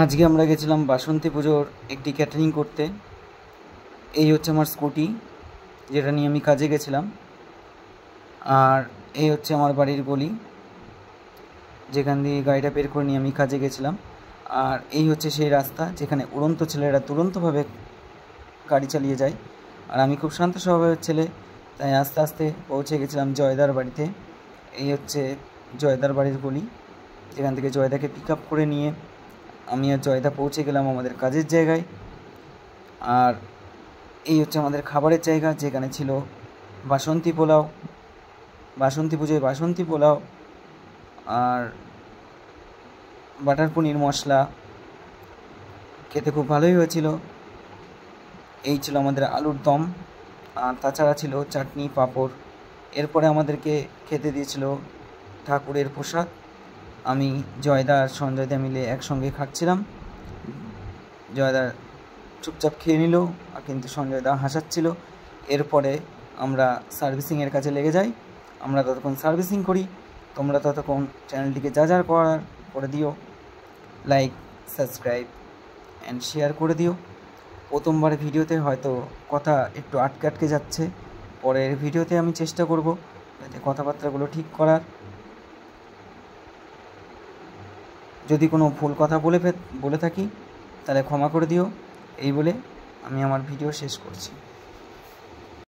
আজকে আমরা গেছিলাম বাসন্তী পুজোর একটি ক্যাটারিং করতে। এই হচ্ছে আমার স্কুটি, যেটা নিয়ে আমি কাজে গেছিলাম। আর এই হচ্ছে আমার বাড়ির গলি, যেখান দিয়ে গাড়িটা বের করে নিয়ে আমি কাজে গেছিলাম। আর এই হচ্ছে সেই রাস্তা যেখানে উড়ন্ত ছেলেরা দুরন্তভাবে গাড়ি চালিয়ে যায়। আর আমি খুব শান্ত স্বভাবের ছেলে, তাই আস্তে আস্তে পৌঁছে গেছিলাম জয়দার বাড়িতে। এই হচ্ছে জয়দার বাড়ির গলি, যেখান থেকে জয়দাকে পিক আপ করে নিয়ে আমি আর জয়দা পৌঁছে গেলাম আমাদের কাজের জায়গায়। আর এই হচ্ছে আমাদের খাবারের জায়গা, যেখানে ছিল বাসন্তী পোলাও, বাসন্তী পুজোয় বাসন্তী পোলাও আর বাটার পনির মশলা। খেতে খুব ভালোই হয়েছিল। এই ছিল আমাদের আলুর দম, আর তাছাড়া ছিল চাটনি পাঁপড়। এরপরে আমাদেরকে খেতে দিয়েছিল ঠাকুরের প্রসাদ। আমি জয়দা আর সঞ্জয়দা মিলে একসঙ্গে খাচ্ছিলাম। জয়দা চুপচাপ খেয়ে নিল, কিন্তু সঞ্জয়দা হাসাচ্ছিল। এরপরে আমরা সার্ভিসিংয়ের কাছে লেগে যাই। আমরা ততক্ষণ সার্ভিসিং করি, তোমরা ততক্ষণ চ্যানেলটিকে যা যা করার করে দিও, লাইক, সাবস্ক্রাইব অ্যান্ড শেয়ার করে দিও। প্রথমবার ভিডিওতে হয়তো কথা একটু আটকে আটকে যাচ্ছে, পরের ভিডিওতে আমি চেষ্টা করব যাতে কথাবার্তাগুলো ঠিক করার। যদি কোনো ভুল কথা বলে থাকি তাহলে ক্ষমা করে দিও। এই বলে আমি আমার ভিডিও শেষ করছি।